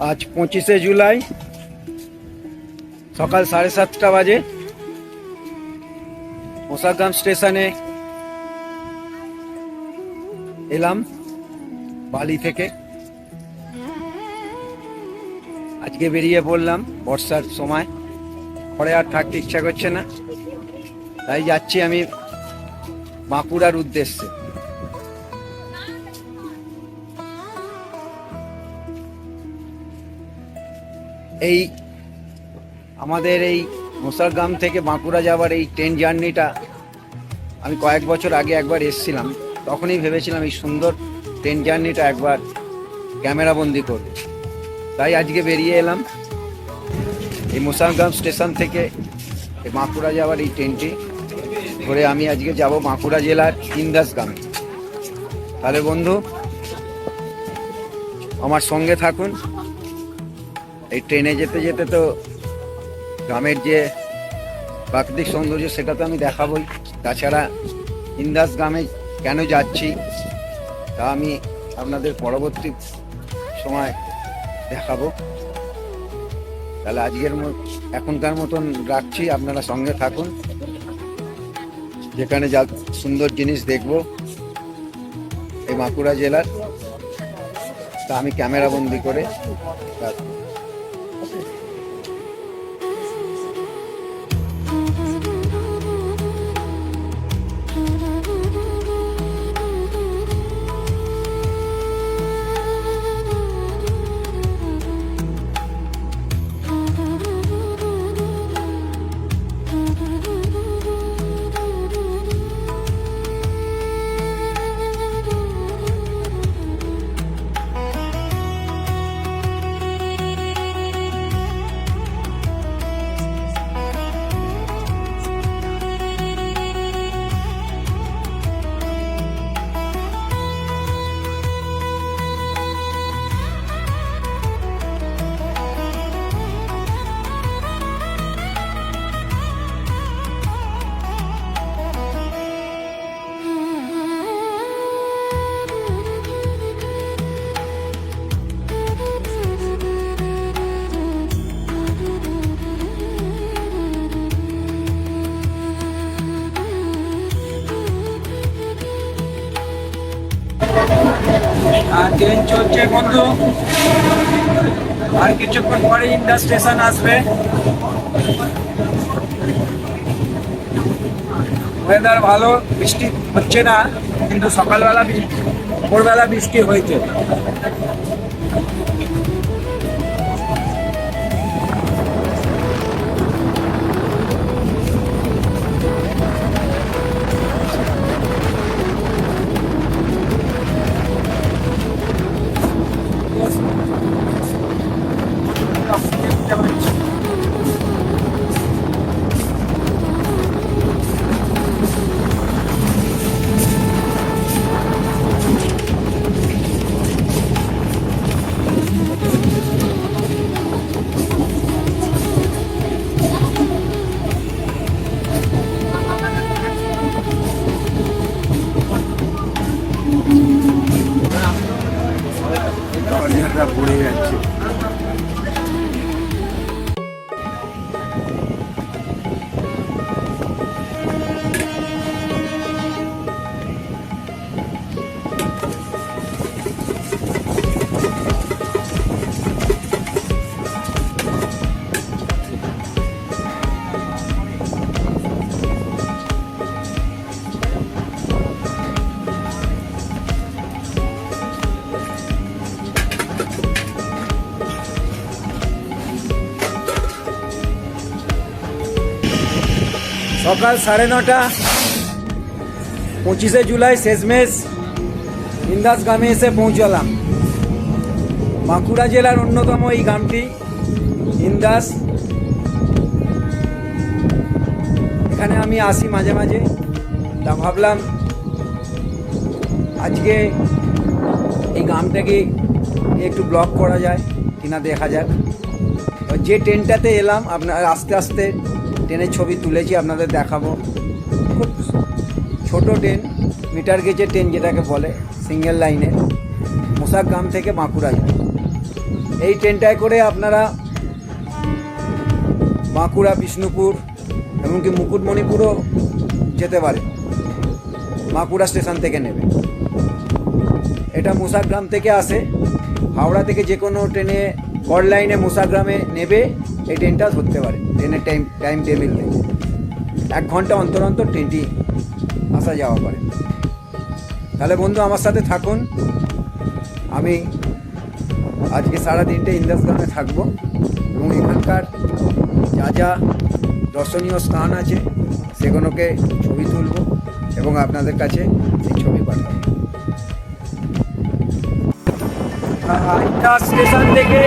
আজ 25শে জুলাই সকাল 7:30 বাজে মোসাগ্রাম স্টেশনে এলাম বালি থেকে। আজকে বেরিয়ে পড়লাম বর্ষার সময়, পরে আর থাকতে ইচ্ছা করছে না, তাই যাচ্ছি আমি বাঁকুড়ার উদ্দেশ্যে। এই আমাদের এই মোসাগ্রাম থেকে বাঁকুড়া যাওয়ার এই ট্রেন জার্নিটা আমি কয়েক বছর আগে একবার এসেছিলাম, তখনই ভেবেছিলাম এই সুন্দর ট্রেন জার্নিটা একবার ক্যামেরাবন্দি করব। তাই আজকে বেরিয়ে এলাম এই মোসাগ্রাম স্টেশন থেকে এই বাঁকুড়া যাওয়ার এই ট্রেনটি ধরে আমি আজকে যাব বাঁকুড়া জেলার ইন্দাস গ্রামে। তাহলে বন্ধু আমার সঙ্গে থাকুন। এই ট্রেনে যেতে যেতে তো গ্রামের যে প্রাকৃতিক সৌন্দর্য সেটা তো আমি দেখাবই, তাছাড়া ইন্দাস গ্রামে কেন যাচ্ছি তা আমি আপনাদের পরবর্তী সময় দেখাবো। তাহলে এখনকার মতন রাখছি, আপনারা সঙ্গে থাকুন, যেখানে যা সুন্দর জিনিস দেখবো এই বাঁকুড়া জেলার তা আমি ক্যামেরা বন্দি করে রাখবো। ট্রেন চলছে বন্ধু, আর কিছুক্ষণ পরে ইন্দাস স্টেশন আসবে। ওয়েদার ভালো, বৃষ্টি হচ্ছে না, কিন্তু সকালবেলা ভোরবেলা বৃষ্টি হয়েছে। পড়ে যাচ্ছে। সকাল 9:30, 25শে জুলাই শেষমেশ ইন্দাস গ্রামে এসে পৌঁছালাম। বাঁকুড়া জেলার অন্যতম এই গ্রামটি ইন্দাস। এখানে আমি আসি মাঝে মাঝে, তা ভাবলাম আজকে এই গ্রামটাকে একটু ব্লগ করা যায় কিনা দেখা যাক। যে ট্রেনটাতে এলাম আপনার আস্তে আস্তে ট্রেনের ছবি তুলেছি, আপনাদের দেখাবো। খুব ছোট ট্রেন, মিটার গেজের ট্রেন যেটাকে বলে, সিঙ্গেল লাইনের। মোসাগ্রাম থেকে বাঁকুড়া যায়। এই ট্রেনটায় করে আপনারা বাঁকুড়া, বিষ্ণুপুর এমনকি মুকুটমণিপুরও যেতে পারে, বাঁকুড়া স্টেশন থেকে নেবে। এটা মোসাগ্রাম থেকে আসে, হাওড়া থেকে যে কোনো ট্রেনে কল লাইনে মোসাগ্রামে নেবে এই ট্রেনটা ধরতে পারে। ট্রেনের টাইম টেবিল নেই, 1 ঘন্টা অন্তর অন্তর ট্রেনটি আসা যাওয়া করে। তাহলে বন্ধু আমার সাথে থাকুন, আমি আজকে সারাদিনটা ইন্দাসগ্রামে থাকবো এবং এখানকার যা যা দর্শনীয় স্থান আছে সেগুলোকে ছবি তুলব এবং আপনাদের কাছে সেই ছবি পাঠাবো। স্টেশন থেকে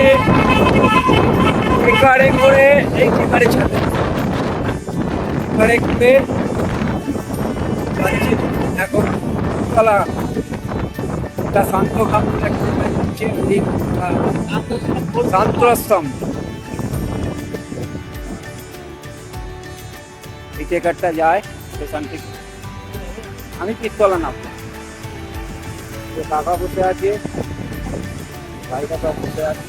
ট্রেকারে করে এই ট্রেকারে ছাড়ে করে যাচ্ছি এখন তলা শান্তগ্রাম শান্তস্তম। এই ট্রেকারটা যায় স্টেশন থেকে, আমি পিস্তলা নামবো। কাকা বসে আছে, ভাইটা সব বসে আছে।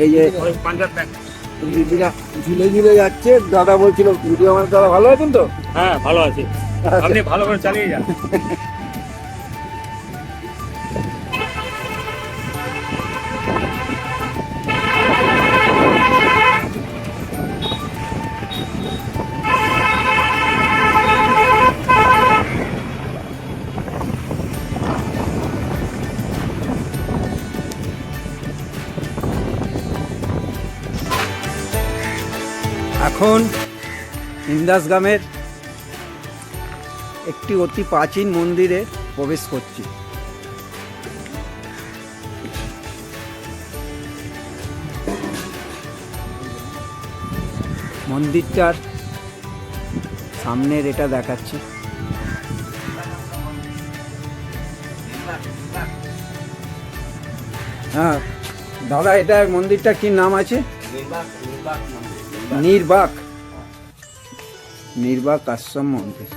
এই যে দিদিরা ঝুলে ঝুলে যাচ্ছে, দাদা বলছিল ভিডিও আমার দাদা ভালো আছেন তো? হ্যাঁ ভালো আছি, আপনি ভালো করে চালিয়ে যান। এখন ইন্দাসগ্রামের একটি অতি প্রাচীন মন্দিরে প্রবেশ করছি। মন্দিরটার সামনের এটা দেখাচ্ছি। হ্যাঁ দাদা, এটা মন্দিরটা কি নাম আছে? নির্বাক আশ্রম মন্দির।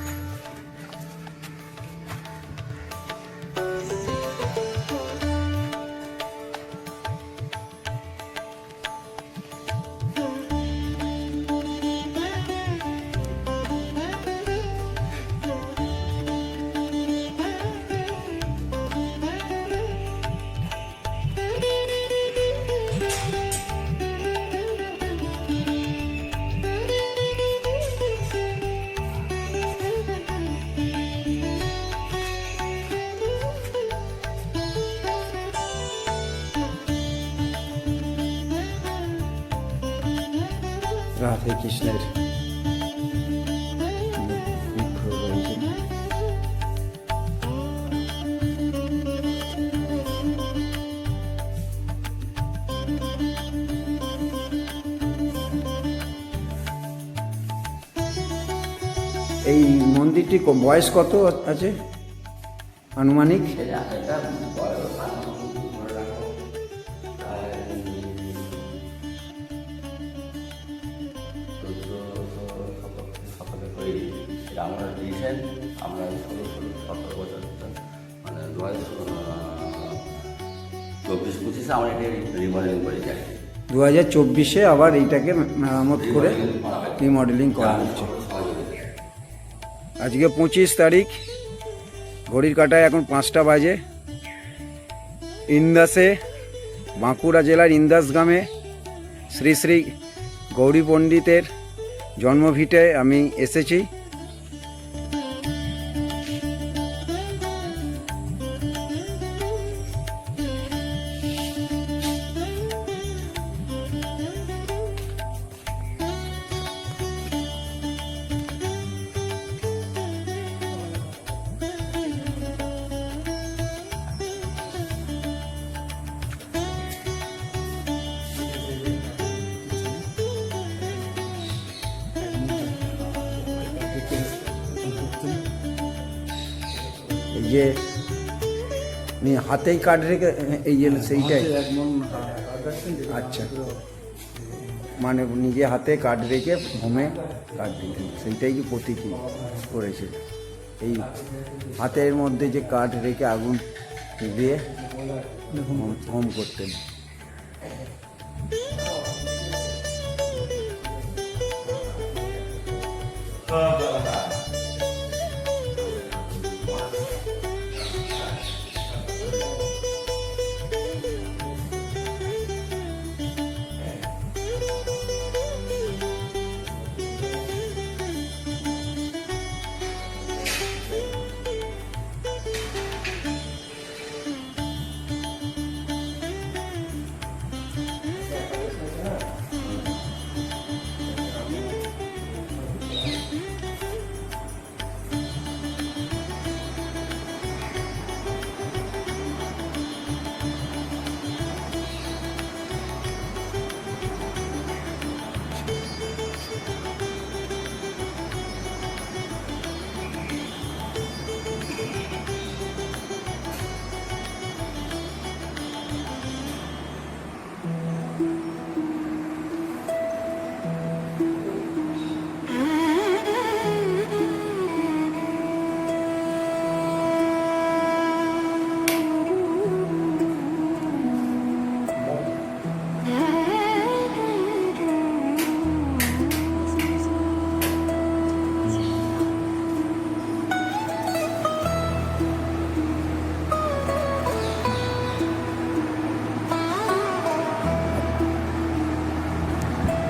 রাধে কৃষ্ণের বিগ্রহ রয়েছে। এই মন্দিরটি বয়স কত আছে আনুমানিক? আমরা দিয়েছেন, আমরা 16-17 বছর মানে 2024-25 আমরা এটা রিমডেলিং করে যাই। 2024-এ আবার এইটাকে মেরামত করে রিমডেলিং করা হচ্ছে। আজকে 25 তারিখ, ঘড়ির কাঁটায় এখন 5টা বাজে। ইন্দাসে, বাঁকুড়া জেলার ইন্দাসগ্রামে শ্রী শ্রী গৌরী পণ্ডিতের জন্মভিটে আমি এসেছি। যে হাতেই কার্ড রেখে এই যে সেইটাই, আচ্ছা, মানে নিজে হাতে কার্ড রেখে হোমে কার্ড দিতেন, সেইটাই কি প্রতীকী করেছিল। এই হাতের মধ্যে যে কাঠ রেখে আগুন দিয়ে হোম করতেন।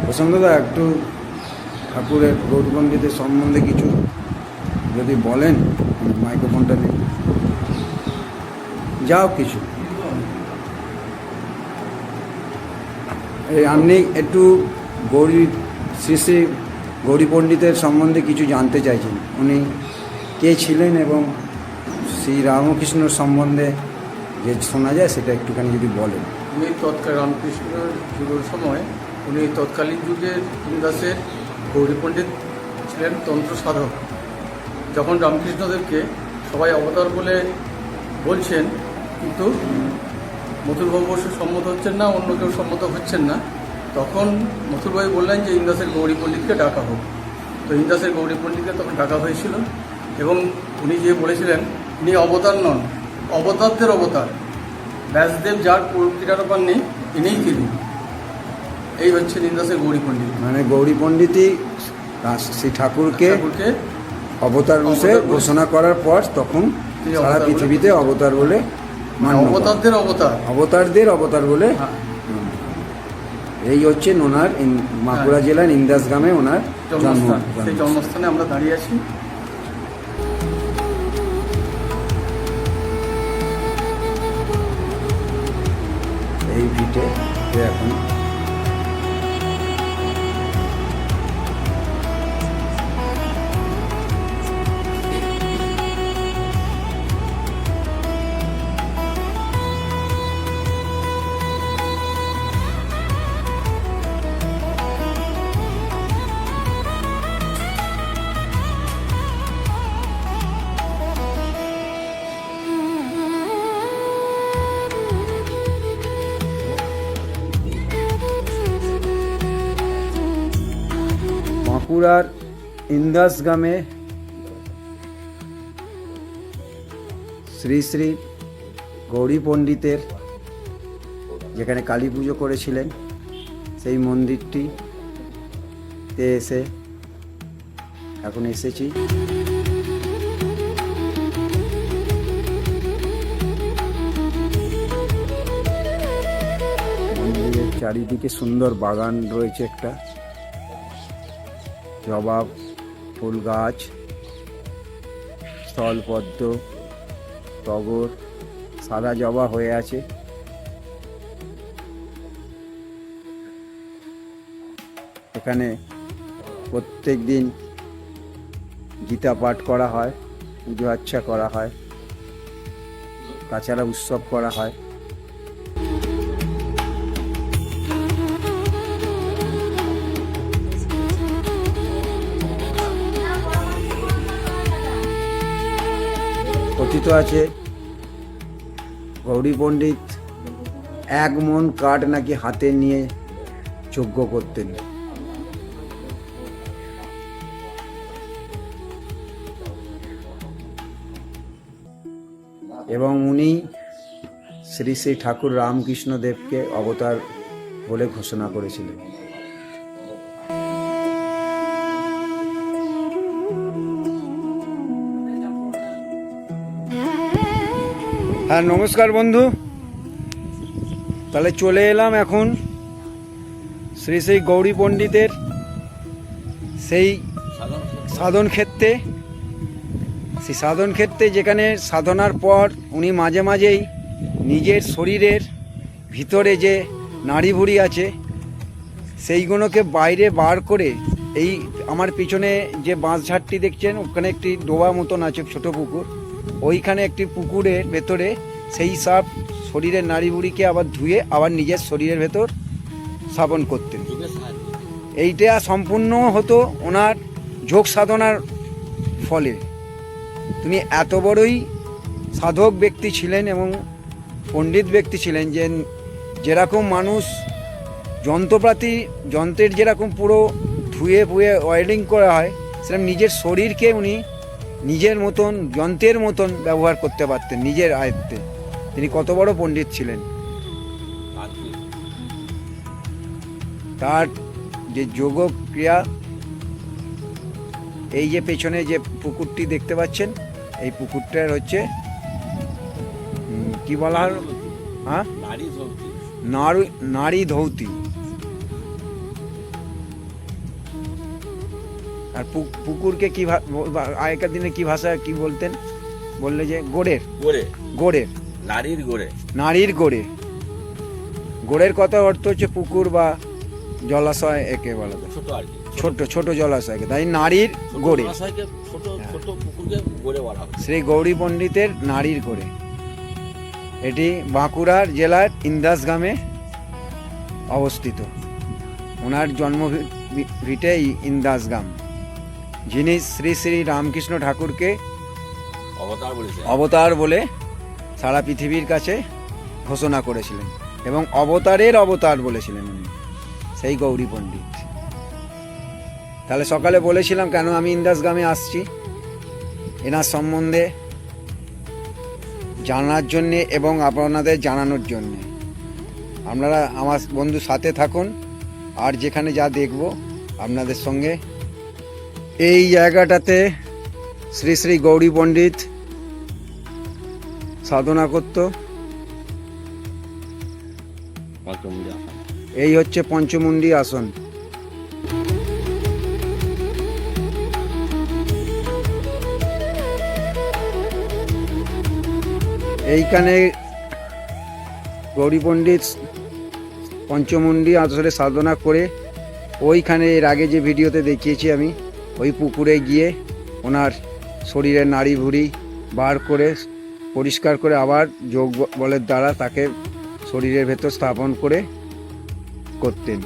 প্রসঙ্গদা একটু ঠাকুরের গৌরবঙ্গীদের সম্বন্ধে কিছু যদি বলেন, মাইক্রোফোনটা নেই, যাও কিছু এই আপনি একটু শ্রী শ্রী গৌরী পণ্ডিতের সম্বন্ধে কিছু জানতে চাইছেন, উনি কে ছিলেন এবং শ্রী রামকৃষ্ণর সম্বন্ধে যে শোনা যায় সেটা একটুখানি যদি বলেন। উনি তৎকালীন রামকৃষ্ণের যুগের সময় উনি তৎকালীন যুগের ইন্দাসের গৌরী পণ্ডিত ছিলেন, তন্ত্র সাধক। যখন রামকৃষ্ণদেবকে সবাই অবতার বলে বলছেন, কিন্তু মথুরবাবু অবশ্য সম্মত হচ্ছেন না, অন্য কেউ সম্মত হচ্ছেন না, তখন মথুরবাবু বললেন যে ইন্দাসের গৌরী পণ্ডিতকে ডাকা হোক। তো ইন্দাসের গৌরী পণ্ডিতকে তখন ডাকা হয়েছিল এবং উনি যে বলেছিলেন ইনি অবতার নন, অবতারদের অবতার, ব্যাসদেব যার প্রকৃতির পাননি ইনিই তিনি। এই হচ্ছে ইন্দাসের গৌরী পণ্ডিত। মানে গৌরী পণ্ডিতই শ্রী ঠাকুরকে অবতার রূপে ঘোষণা করার পর তখন সারা পৃথিবীতে অবতার বলে অবতারদের অবতার, অবতারদের অবতার বলে। এই হচ্ছে ওনার বাঁকুড়া জেলার ইন্দাস গ্রামে ওনার জন্মস্থান। সেই জন্মস্থানে আমরা দাঁড়িয়ে আছি। এই ভিটে এখন বাঁকুড়ার ইন্দাস গ্রামে শ্রী শ্রী গৌরী পণ্ডিতের যেখানে কালী পুজো করেছিলেন সেই মন্দিরটিতে এখন এসেছি। মন্দিরের চারিদিকে সুন্দর বাগান রয়েছে, একটা জবা ফুল গাছ, স্থলপদ্ম, টগর, সাদা জবা হয়ে আছে। এখানে প্রত্যেক দিন গীতা পাঠ করা হয়, পুজো আচ্ছা করা হয়, তাছাড়া উৎসব করা হয়। কথিত আছে গৌরী পণ্ডিত 1 মণ কাঠ নাকি হাতে নিয়ে যজ্ঞ করতেন। এবং উনি শ্রী শ্রী ঠাকুর রামকৃষ্ণ দেবকে অবতার বলে ঘোষণা করেছিলেন। হ্যাঁ, নমস্কার বন্ধু। তাহলে চলে এলাম এখন শ্রী শ্রী গৌরী পণ্ডিতের সেই সাধন ক্ষেত্রে, সেই সাধন ক্ষেত্রে যেখানে সাধনার পর উনি মাঝে মাঝেই নিজের শরীরের ভিতরে যে নাড়ি ভুঁড়ি আছে সেইগুলোকে বাইরে বার করে, এই আমার পিছনে যে বাঁশঝাড়টি দেখছেন ওখানে একটি ডোবা মতন আছে, ছোট পুকুর, ওইখানে একটি পুকুরের ভেতরে সেই সব শরীরের নাড়ি ভুঁড়িকে আবার ধুয়ে আবার নিজের শরীরের ভেতর স্থাপন করতেন। এইটা সম্পূর্ণ হতো ওনার যোগ সাধনার ফলে। তিনি এত বড়ই সাধক ব্যক্তি ছিলেন এবং পণ্ডিত ব্যক্তি ছিলেন যে যেরকম মানুষ যন্ত্রের যেরকম পুরো ধুয়ে ফুয়ে অয়েলিং করা হয়, সেরকম নিজের শরীরকে উনি নিজের মতন যন্ত্রের মতন ব্যবহার করতে পারতেন নিজের আয়ত্তে। তিনি কত বড় পণ্ডিত ছিলেন। তার যে যোগ ক্রিয়া, এই যে পেছনে যে পুকুরটি দেখতে পাচ্ছেন, এই পুকুরটার হচ্ছে কি বলা হয়, হ্যাঁ, নারী ধৌতি। আর পুকুরকে কি আগেকার দিনে কি ভাষা কি বলতেন, বললে যে গোড়ের নারীর গোড়ে। গোড়ের কথা অর্থ হচ্ছে পুকুর বা জলাশয়, একে বলা যায় ছোট জলাশয়কে, তাই নারীর গোড়ে, শ্রী গৌরী পণ্ডিতের নারীর গোড়ে। এটি বাঁকুড়ার জেলার ইন্দাস গ্রামে অবস্থিত। ওনার জন্ম ভিটে ইন্দাস গ্রাম, যিনি শ্রী শ্রী রামকৃষ্ণ ঠাকুরকে অবতার বলে সারা পৃথিবীর কাছে ঘোষণা করেছিলেন এবং অবতারের অবতার বলেছিলেন উনি, সেই গৌরী পণ্ডিত। তাহলে সকালে বলেছিলাম কেন আমি ইন্দাস গ্রামে আসছি, এনার সম্বন্ধে জানার জন্যে এবং আপনাদের জানানোর জন্যে। আপনারা আমার বন্ধু সাথে থাকুন, আর যেখানে যা দেখব আপনাদের সঙ্গে। এই জায়গাটাতে শ্রী শ্রী গৌরী পণ্ডিত সাধনা করত। এই হচ্ছে পঞ্চমুণ্ডী আসন। এইখানে গৌরী পণ্ডিত পঞ্চমুণ্ডী আসলে সাধনা করে, ওইখানে এর আগে যে ভিডিওতে দেখিয়েছি আমি, ওই পুকুরে গিয়ে ওনার শরীরের নাড়ি ভুঁড়ি বার করে পরিষ্কার করে আবার যোগ বলের দ্বারা তাকে শরীরের ভেতর স্থাপন করে করতেন।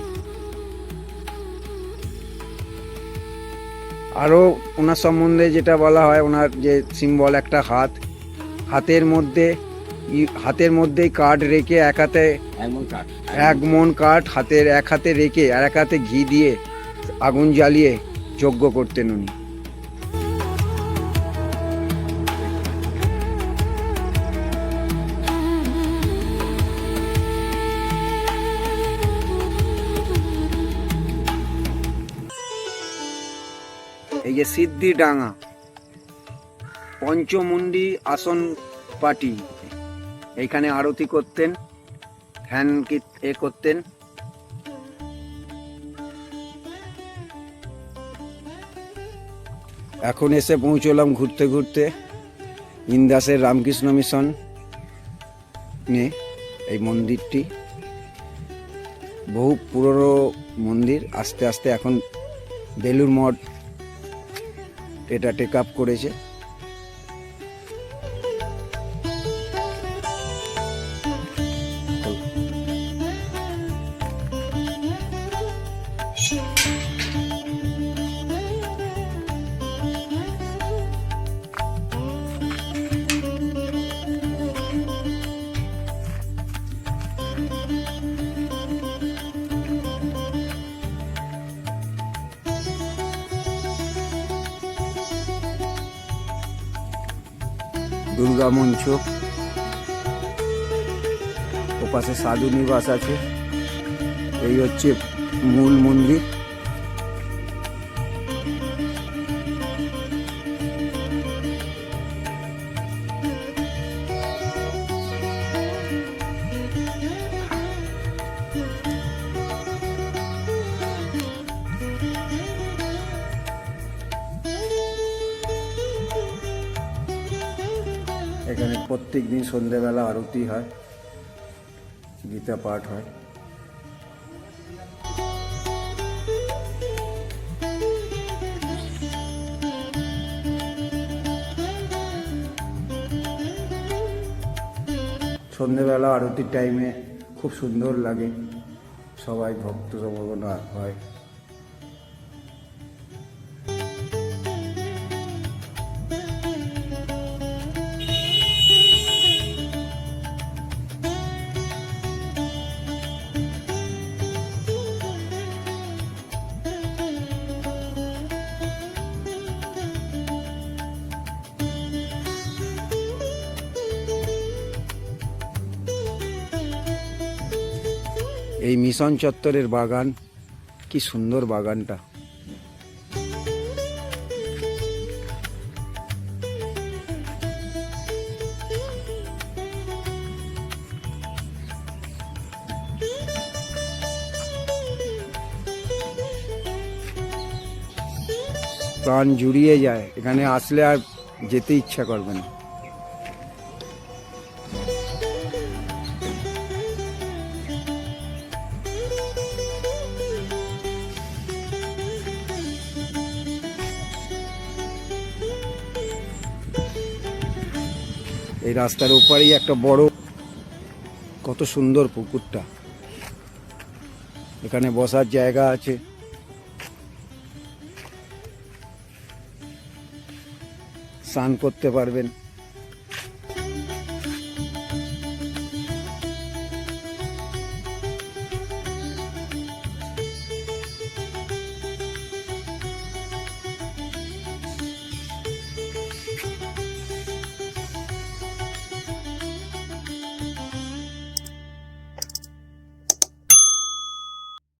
আরও ওনার সম্বন্ধে যেটা বলা হয়, ওনার যে সিম্বল একটা হাতের মধ্যেই কাঠ রেখে এক মন কাঠ হাতের এক হাতে রেখে আর এক হাতে ঘি দিয়ে আগুন জ্বালিয়ে যজ্ঞ করতেন উনি। এই যে সিদ্ধি ডাঙা পঞ্চমুণ্ডী আসন পাটি, এইখানে আরতি করতেন, ধ্যান করতেন। এখন এসে পৌঁছলাম ঘুরতে ঘুরতে ইন্দাসের রামকৃষ্ণ মিশন নিয়ে। এই মন্দিরটি বহু পুরনো মন্দির, আস্তে আস্তে এখন বেলুর মঠ এটা টেক আপ করেছে। দুর্গা মঞ্চ। পাশে সাধু নিবাস আছে। এই হচ্ছে মূল মন্দির। এখানে প্রত্যেক দিন সন্ধ্যেবেলা আরতি হয়, গীতা পাঠ হয়। সন্ধ্যেবেলা আরতির টাইমে খুব সুন্দর লাগে, সবাই ভক্ত সমাগম হয়। এই মিশন চত্বরের বাগান, কি সুন্দর বাগানটা। প্রাণ জুড়িয়ে যায়, এখানে আসলে আর যেতে ইচ্ছা করবে না। এই রাস্তার ওপারেই একটা বড়, কত সুন্দর পুকুরটা। এখানে বসার জায়গা আছে, স্নান করতে পারবেন।